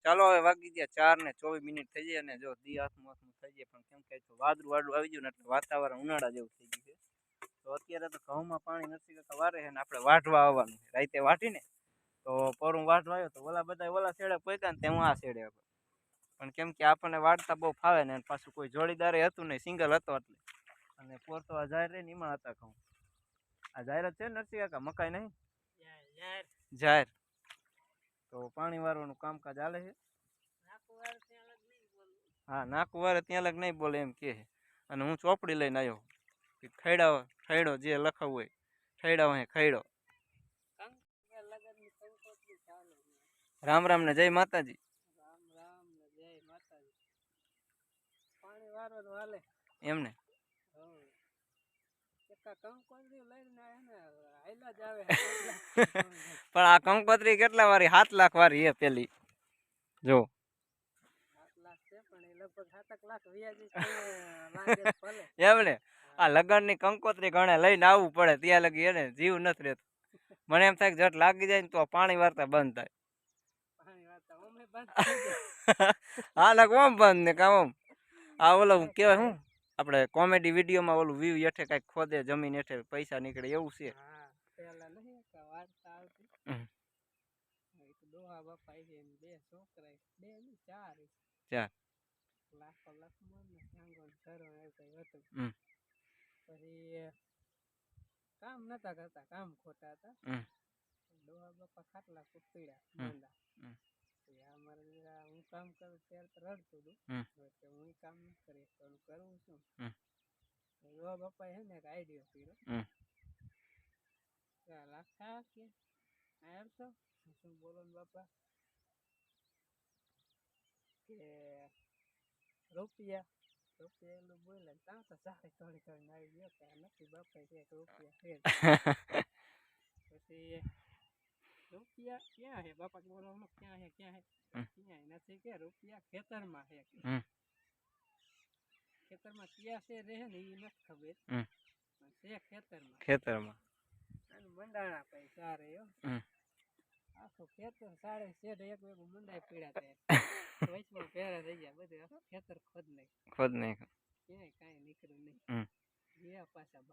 ચાલો હવે વાગી ગયા 4:24 થઈ જાય અને જો દી હાથમાં થઈ જાય પણ કેમ કે વાદળું વાદળું આવી ગયું ને એટલે વાતાવરણ ઉનાળા જેવું થઈ ગયું છે. તો અત્યારે તો ઘઉંમાં પાણી નથી કરતા વારે છે ને આપણે વાઢવા આવવાનું છે રાતે વાઢીને તો પરું વાઢવા આવ્યો તો ઓલા બધા ઓલા શેડે પહોંચ્યા ને તેમ આ શેડે પણ કેમ કે આપણને વાઢતા બહુ ફાવે ને પાછું કોઈ જોડીદારે હતું નહીં સિંગલ હતો એટલે અને પોર તો આ જાહેર રહીને એમાં હતા ઘઉં આ જાહેરાત છે નરસિંહ કાકા મકાઈ નહીં જાહેર તો પાણી વાળવાનું કામકાજ હાલે છે. હા નાકુ વારે ત્યાં લગ નહીં બોલે એમ કે અને હું ચોપડી લઈને આવ્યો ખૈડો જે લખાવું હોય ખૈડાઓ હે ખૈડો. રામ રામ ને જય માતાજી. રામ રામ ને જય માતાજી. પાણી વારવાનું હાલે એમને પણ આ કંકોત્રી કેટલા વારી 7 લાખ વારી હે પેલી જો 7 લાખ છે પણ એ લગભગ 7 લાખ એમને આ લગન ની કંકોત્રી ગણે લઈને આવવું પડે ત્યાં લગી એને જીવ નથી રહેતો. મને એમ થાય જટ લાગી જાય ને તો પાણી વારતા બંધ થાય. હા લગ ઓમ બંધ ને કામ આ ઓલો કેવાય હું આપણે કોમેડી વિડીયોમાં ઓલું વ્યૂ હેઠે કઈક ખોદે જમીન હેઠે પૈસા નીકળે એવું છે. કામ નતા કરતા કામ ખોટા હતા ડોહા બાપા ખાટલા પીડ્યા હું કામ કરું ત્યારે તો રડતું હતું હું કામ ન કરી કરવું શું ડોહા બાપા હે ને એક આઈડિયો પીડ્યો લાખા કે આયર છો શું બોલો ને બાપા કે રૂપિયા એલું બોલે ત્યાં તો સારી થોડી થોડી આવી ગયો કે નથી બાપા કે રૂપિયા પછી રૂપિયા ક્યાં હે બાપા બોલો ક્યાં હે ક્યાં નથી કે રૂપિયા ખેતરમાં હે ખેતરમાં ક્યાં છે રહે ને એ નથી ખબર છે ખેતરમાં મંડાણા પૈસા રહ્યો આખું ખેતર સાડે શેઠ એક વેગું મંડાઈ પીડ્યા વચમાં ભેરા થઈ ગયા બધું ખેતર ખોદ નહીં ક્યાંય કાંઈ નીકળ્યું નહીં ગયા પાછા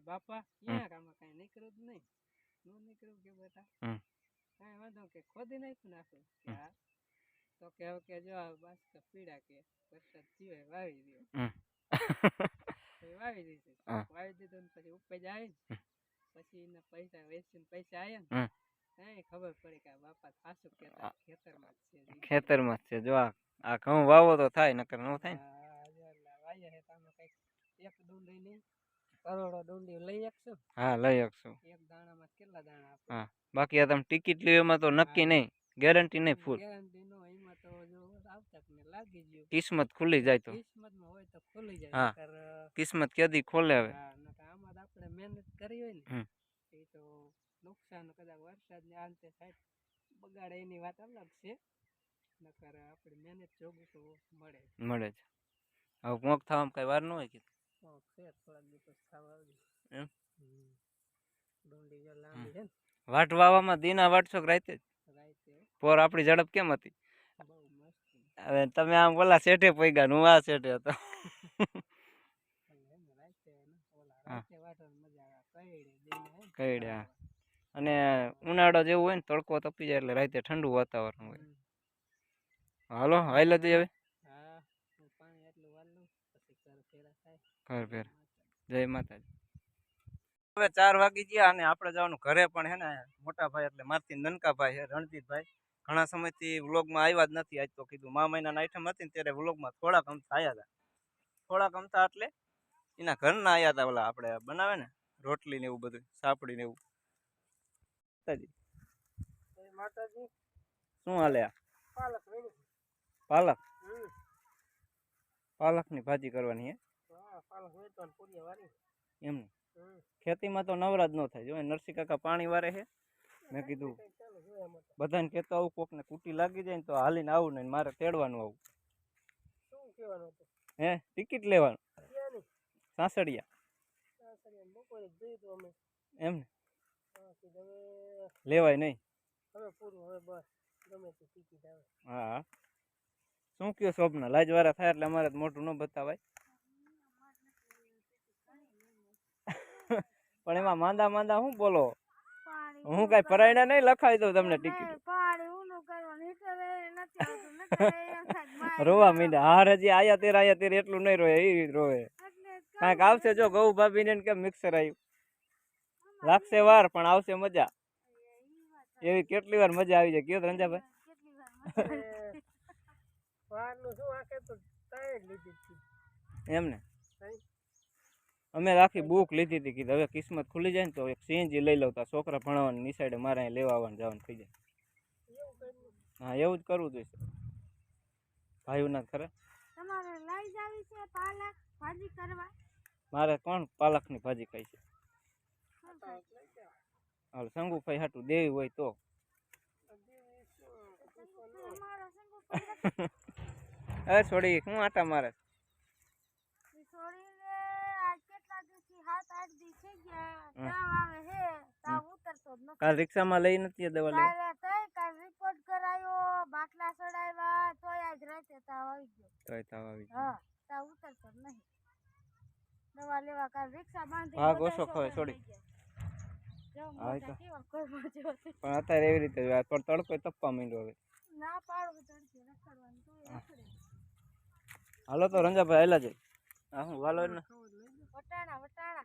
બાપા ક્યાં આમાં કાંઈ નીકળ્યું જ નહીં નું નીકળ્યું કે બેટા કાંઈ વાંધો કે ખોદી નાખું તો કે હવે કે જો બસ કે પીડા કે વરસાદ થયો વાવી દો વાવી દીધું ને પછી ઉપર જાય પછી એના પૈસા વેચીને પૈસા આવ્યા ને ખબર પડી કે બાપા ખાસું ખેતરમાં જ છે જો આ ઘઉં વાવો તો થાય નકર ન થાય એક ડુંડી ની કરોડો ડુંડી લઈ શકશું. હા લઈ શકશું. એક દાણામાં કેટલા દાણા આપે હા બાકી આ તમે ટિકિટ લ્યો એમાં તો નક્કી નહીં ગેરંટી નહીં ફૂલ ગેરંટી નો એમાં તો જો આવતા ને લાગી ગયું કિસ્મત ખુલી જાય તો કિસ્મતમાં હોય તો ખુલી જાય. હા કિસ્મત કેદી ખોલે હવે આમાં આપણે મહેનત કરી હોય ને એ તો નુકસાન કદાચ વરસાદ ને અંતે સાહેબ બગાડે એની વાત અલગ છે નકર આપણે મહેનત જોગું તો મળે છે. હવે મોક થવામાં કઈ વાર ન હોય કે થોડાક દિવસ થવા આવી એમ ડુંડી જો લાંબી છે ને વાટવામાં દીના વાટશો રાતે પોર આપણી ઝડપ કેમ હતી હવે તમે આમ ઓલા શેઠે પૈગા હું આ શેઠે હતો કઈડે અને ઉનાળો જેવું હોય ને તડકો તપી જાય એટલે રાતે ઠંડુ વાતાવરણ હોય. હાલો હાઈલા દે હવે ઘર ફેર જય માતાજી. હવે 4 વાગી ગયા અને આપણે જવાનું ઘરે પણ હે ને મોટા ભાઈ એટલે મારથી નનકા ભાઈ છે રણજીતભાઈ ઘણા સમયથી વ્લોગમાં આવ્યા જ નથી. આજ તો કીધું મા મહિનાના આઈટમ હતી ને ત્યારે વ્લોગમાં થોડાક અમથા આવ્યા હતા થોડાક અમથા એટલે એના ઘરના આવ્યા હતા ઓલા આપણે બનાવે ને રોટલી ને એવું બધું સાપડી ને એવું. માતાજી શું હાલે આ પાલક ની ભાજી કરવાની હે એમ ખેતીમાં તો નવરાજ ન થાય જો નરસિંહ કાકા પાણી વારે છે. મેં કીધું બધાને કહેતો આવું કોક ને કુટી લાગી જાય ને તો હાલીને આવું ને મારે તેડવાનું આવું હે ટિકિટ લેવાનું સાસડિયા એમ ને લેવાય નહીં ગમે તે ટિકિટ આવે. હા શું કયો સ્વપ્ન લાજવાળા થાય એટલે અમારે તો મોઢું ન બતાવાય પણ એમાં માંદા માંદા શું બોલો હું કઈ ફરાયણા નહીં લખાવી દઉં તમને ટિકિટ રોવા મીંડા હાર હજી આયા તેર એટલું નહીં રોય એ રોવે કાંઈક આવશે જો ગૌ ભાભી ને કેમ મિક્સર આવ્યું લાગશે વાર પણ આવશે મજા એવી કેટલી વાર મજા આવી જાય કયો રંજાભાઈ બહારનું શું આખે તો તય જ લીધી હતી. એમ ને અમે રાખી બુક લીધી હતી કીધું હવે કિસ્મત ખુલી જાય ને તો એક સીએનજી લઈ લઉં તા છોકરા ભણવાની નિસાડે મારે અહીં લેવા આવવાનું જવાનું થઈ જાય હા એવું જ કરવું જોઈએ ભાઈઓ ના ખરા તમારે લઈ જાવી છે પાલક ભાજી કરવા મારે કોણ પાલકની ભાજી ખાઈ છે હાલ સંગુભાઈ હાટું દેવી હોય તો અમારો સંગો અરે છોડી હું આટા મારે છોડીને આ કેટલા દિવસથી 7-8 દી થઈ ગયા તાવ આવે હે તાવ ઉતરતો જ નથી. કાલ રિક્ષામાં લઈ નથી દવા લેવા કાલ રિપોર્ટ કરાયો બાટલા ચડાવ્યા તોય આજ રાતે તાવ આવી ગયો. તોય તાવ આવી ગયો. હા તાવ ઉતરતો જ નહીં. દવા લેવા કાલ રિક્ષા બાંધી ભાગ ઓછો ખવાય છોડી હા તો પણ અત્યારે એવી રીતે પણ તડકો તપવા માંડ્યો હવે ના પાડું તડકે રખડવાનું તો રખડે. હાલો તો રંજાભાઈ હેલા જાય હા હું વાલો ને વટાણા વટાણા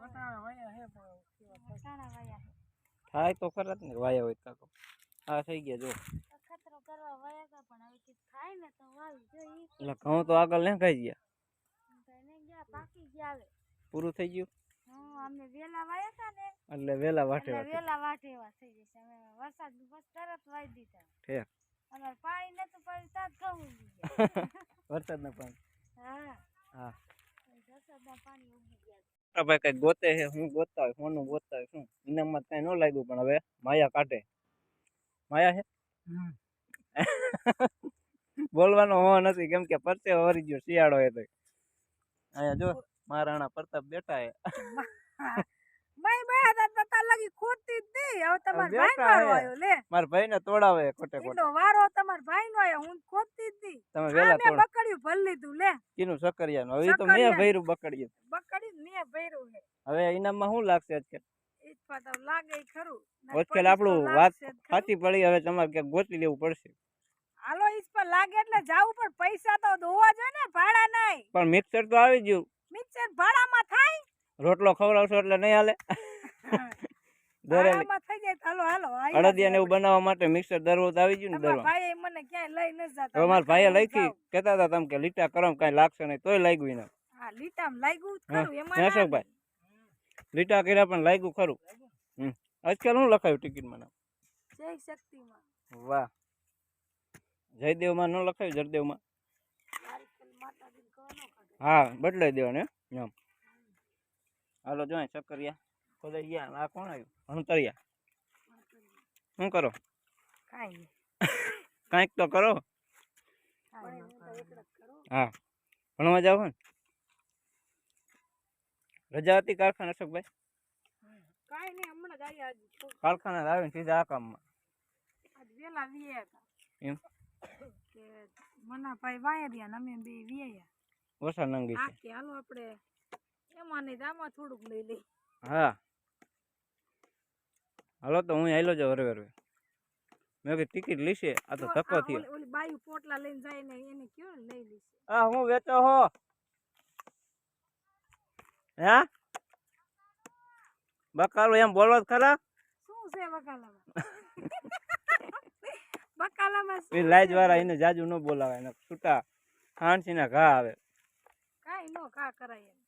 વટાણા વાયા હે પણ વટાણા વાયા હે. થાય તો ખરા જ ને વાયા હોય તાકો હા થઈ ગયા જો ખતરો કરવા વાયા હતા પણ હવે કીધું થાય ને તો વાવી જો ઈ એટલે ઘઉં તો આગળ ને ખાઈ ગયા એને ગયા પાકી ગયા હવે. પૂરું થઈ ગયું હા અમે વેલા વાયા હતા ને એટલે વેલા વાટે એટલે વાટે વેલા વાટે એવા થઈ જશે. હવે વરસાદ બસ તરત વાઈ દીધા ઠેક અમારે પાણી નતું પડ્યું તાત ઘઉં ઉગી ગયા. વરસાદના પાણી હા હા વરસાદના પાણી ઉગી ગયા. ભાઈ કઈ ગોતે છે હું ગોતતા હોય ફોન ગોતતા હોય શું ઇનામમાં કઈ ન લાગ્યું પણ હવે માયા કાઢે માયા છે બોલવાનો હો નથી કેમ કે પરસે વરી ગયો શિયાળો એ તો અહીંયા જો મહારાણા પ્રતાપ બેઠા હે ભાઈ બેઠા હતા તતા લગી ખોતી જ નહીં. હવે તમાર ભાઈ બેઠા નો હે. આવ્યો લે મારા ભાઈ ને તોડાવે ખોટે ખોટે એટલો વારો તમાર ભાઈ નો આવ્યો હું ખોતી જ નહીં. તમે આ વેલા મેં તોડ બકડ્યું ભરી લીધું લે કીનું સકરિયાનું હવે ઈ તો મેં સકરિયા. ભર્યું બકડીએ બકડી મેં ભર્યું હે હવે ઇનામમાં શું લાગશે આજકાલ ઈ જ પાછો લાગે ઈ ખરું. આજકાલ આપણું વાત સાચી પડી હવે તમારે ક્યાંક ગોતી લેવું પડશે હાલો ઈસ પર લાગે એટલે જાવું પણ પૈસા તો હોવા જોઈએ ને ભાડા નહીં. પણ મિક્સર તો આવી ગયું મિક્સર ભાડામાં થાય રોટલો ખવડાવશો એટલે નહીં હાલે દરેલી ભાડામાં થઈ જાય તો હાલો હાલો અડદિયા ને એવું બનાવવા માટે મિક્સર દરરોજ આવી ગયું ને તમારા દરવા ભાઈએ મને ક્યાંય લઈ ન જતા. હવે મારા ભાઈએ લખી કહેતા હતા તમે કે લીટા કરો કઈ લાગશે નહીં તોય લાગ્યું એને હા લીટામાં લાગ્યું જ હા, ખરું એમાં ના અશોકભાઈ લીટા કર્યા પણ લાગ્યું ખરું આજકાલ શું લખાયું ટિકિટમાં નામ જય શક્તિમાં વાહ જયદેવમાં ન લખાયું જરદેવમાં માતાજીને કહો ન કાઢે. હા બદલાઈ દેવાનું એમ હાલો જો ચક્કરિયા ખોદાઈ ગયા આ કોણ આવ્યું ભણતરિયા શું કરો કાંઈ નહીં કાંઈક તો કરો કાંઈ ન કરો. હા ભણવા જાવ ને રજા હતી કારખાના અશોકભાઈ કાંઈ નહીં હમણાં જ આયા આજ કારખાના આવીને સીધા આ કામમાં વેલા વિયા હતા એમ કે મનાભાઈ વાયરિયા ને અમે બે વિયા વરસાદ નંગી છે કે હાલો આપણે એમાં નહીં આમાં થોડુંક લઈ લઈ. હા હાલો તો હું આવેલો જાઉં હરવે હરવે મેં કીધું ટિકિટ લીશે આ તો ધક્કો થયો ઓલી બાયું પોટલા લઈને જાય ને એને કયો ને લઈ લઈશ. હા હું વેચો હો હે બકાલો એમ બોલો જ ખરા શું છે બકાલામાં બકાલામાં એ લાઈજ વાળા એને જાજુ ન બોલાવે ને છૂટા હાંસી ના ઘા આવે કાંઈ નો કા કરાય એમ.